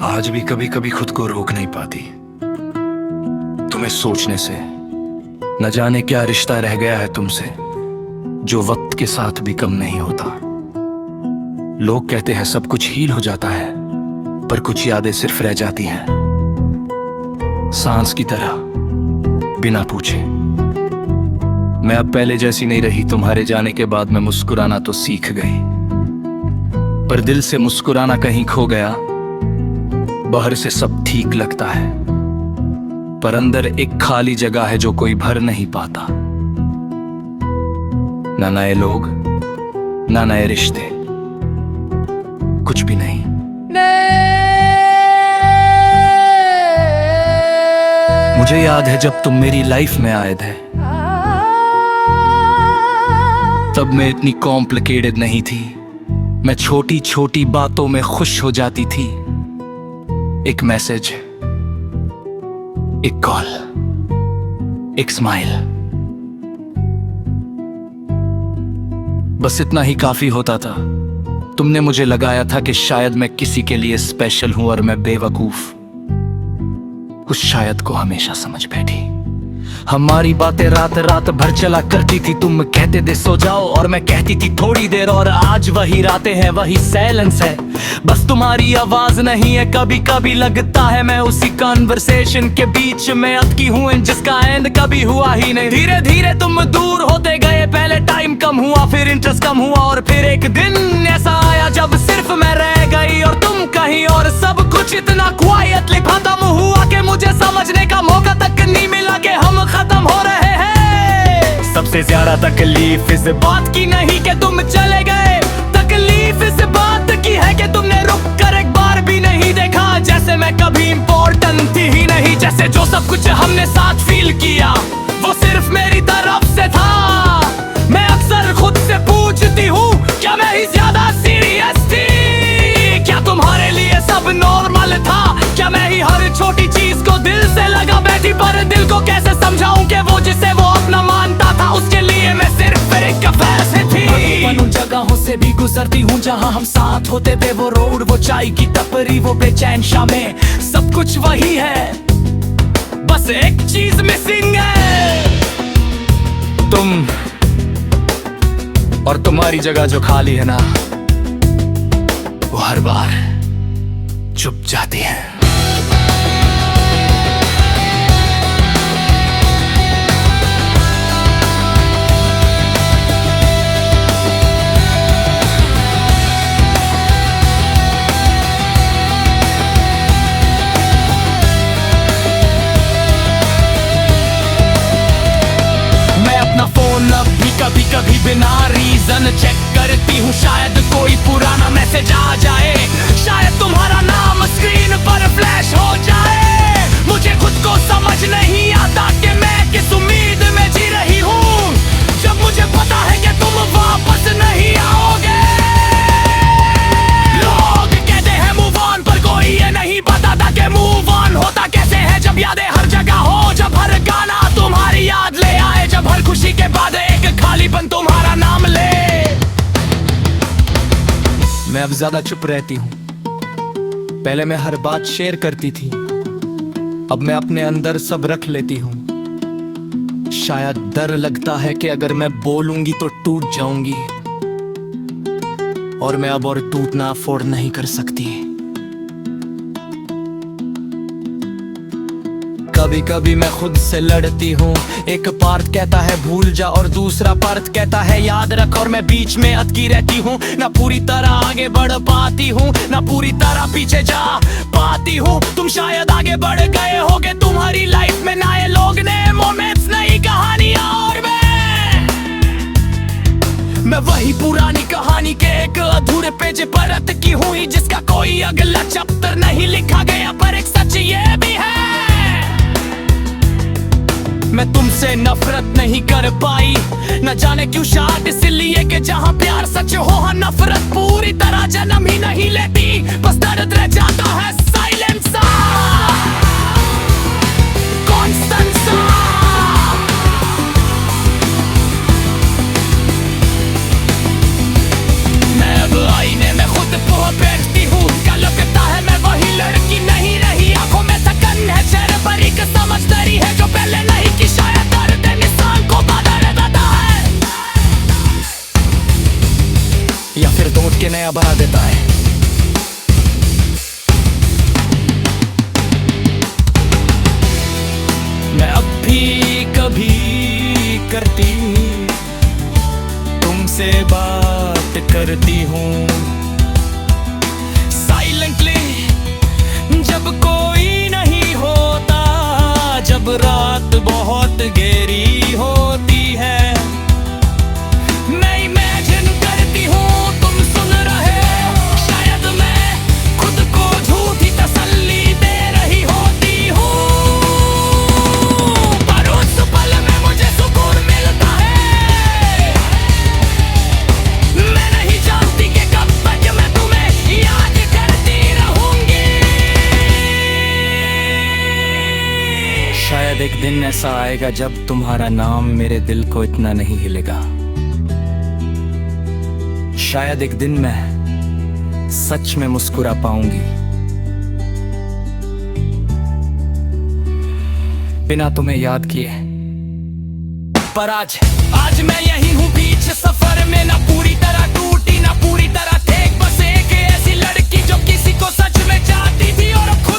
आज भी कभी कभी खुद को रोक नहीं पाती तुम्हें सोचने से। न जाने क्या रिश्ता रह गया है तुमसे जो वक्त के साथ भी कम नहीं होता। लोग कहते हैं सब कुछ हील हो जाता है, पर कुछ यादें सिर्फ रह जाती हैं, सांस की तरह बिना पूछे। मैं अब पहले जैसी नहीं रही। तुम्हारे जाने के बाद मैं मुस्कुराना तो सीख गई, पर दिल से मुस्कुराना कहीं खो गया। बाहर से सब ठीक लगता है, पर अंदर एक खाली जगह है जो कोई भर नहीं पाता। ना नए लोग, ना नए रिश्ते, कुछ भी नहीं। मुझे याद है जब तुम मेरी लाइफ में आए थे, तब मैं इतनी कॉम्प्लिकेटेड नहीं थी। मैं छोटी छोटी बातों में खुश हो जाती थी। एक मैसेज, एक कॉल, एक स्माइल, बस इतना ही काफी होता था। तुमने मुझे लगाया था कि शायद मैं किसी के लिए स्पेशल हूं, और मैं बेवकूफ उस शायद को हमेशा समझ बैठी। हमारी बातें रात रात भर चला करती थी। तुम कहते थे सो जाओ और मैं कहती थी थोड़ी देर, और आज वही रातें हैं, वही साइलेंस है, बस तुम्हारी आवाज नहीं है। कभी कभी लगता है मैं उसी कन्वर्सेशन के बीच में अटकी हूँ जिसका एंड कभी हुआ ही नहीं। धीरे धीरे तुम दूर होते गए, पहले टाइम कम हुआ, फिर इंटरेस्ट कम हुआ, और फिर एक दिन ऐसा आया जब सिर्फ मैं रह गई और तुम कहीं और। सब कुछ इतना क्वाइटली खत्म हुआ कि मुझे समझने का मौका तक नहीं मिला कि हम खत्म हो रहे हैं। सबसे ज्यादा तकलीफ इस बात की नहीं कि तुम चले गए, तकलीफ इस बात की है कि तुमने रुक कर एक बार भी नहीं देखा। जैसे मैं कभी इम्पोर्टेंट थी ही नहीं, जैसे जो सब कुछ हमने साथ फील किया वो सिर्फ मेरी तरफ से था। मैं अक्सर खुद से पूछती हूँ क्या मैं ही ज्यादा सीरियस थी, क्या तुम्हारे लिए सब नॉर्मल था, क्या मैं ही हर छोटी चीज को दिल से लगा बैठी। पर दिल को कैसे समझाऊं कि वो जिसे वो अपना मानता था उसके लिए मैं सिर्फ एक वैसे थी। उन जगहों से भी गुजरती हूँ जहाँ हम साथ होते थे, वो रोड, वो चाय की टपरी, वो बेचैन शामें, सब कुछ वही है, बस एक चीज मिसिंग है, तुम। और तुम्हारी जगह जो खाली है ना, वो हर बार चुप जाती है। फोन अब भी कभी कभी बिना रीजन चेक करती हूँ, शायद कोई पुराना मैसेज आ जाए, शायद तुम्हारा नाम स्क्रीन पर फ्लैश हो जाए। मुझे खुद को समझ नहीं आता कि मैं किस उम्मीद में जी रही हूँ, जब मुझे पता है कि तुम वापस नहीं आओगे। लोग कहते हैं मूव ऑन, पर कोई ये नहीं बताता कि मूव ऑन होता कैसे है। जब यादें हर जगह हो, जब हर गाना तुम्हारी याद ले आए, जब हर खुशी के बाद एक खालीपन तुम्हारा नाम ले। मैं अब ज्यादा चुप रहती हूँ। पहले मैं हर बात शेयर करती थी, अब मैं अपने अंदर सब रख लेती हूँ। शायद डर लगता है कि अगर मैं बोलूंगी तो टूट जाऊंगी, और मैं अब और टूटना अफोर्ड नहीं कर सकती। कभी कभी मैं खुद से लड़ती हूँ, एक पार्ट कहता है भूल जा और दूसरा पार्ट कहता है याद रख, और मैं बीच में अटकी रहती हूँ। ना पूरी तरह आगे बढ़ पाती हूँ, ना पूरी तरह पीछे जा पाती हूँ। तुम शायद आगे बढ़ गए होगे तुम्हारी लाइफ में नए लोग, नए मोमेंट्स, नई कहानियां, और मैं वही पुरानी कहानी के एक अधूरे पेज पर अटकी हुई, जिसका कोई अगला चैप्टर नहीं लिखा गया। पर एक सच ये भी है, मैं तुमसे नफरत नहीं कर पाई, न जाने क्यों, शायद इसलिए कि जहाँ प्यार सच हो, हाँ नफरत पूरी तरह जन्म ही नहीं लेती, बस दर्द रह जाता है साइलेंस सा, कांस्टेंट सा। मैं अब आईने में खुद को बैठती हूँ, क्या लगता है मैं वही लड़की काट के नया बना देता है। मैं अब भी कभी करती तुमसे बात करती हूँ साइलेंटली, जब कोई नहीं होता, जब रात बहुत गहरी होती है। मैं इमेजिन करती हूँ तुम सुन रहे हो, शायद मैं खुद को झूठी तसल्ली दे रही होती हूँ, पर उस पल में मुझे सुकून मिलता है। मैं नहीं जानती कि कब तक मैं तुम्हें याद करती रहूंगी। शायद एक दिन ऐसा आएगा जब तुम्हारा नाम मेरे दिल को इतना नहीं हिलेगा। शायद एक दिन मैं सच में मुस्कुरा पाऊंगी, बिना तुम्हें याद किए। पर आज मैं यही हूँ बीच सफर में, ना पूरी तरह टूटी ना पूरी तरह थे, बस एक ऐसी लड़की जो किसी को सच में चाहती थी और खुद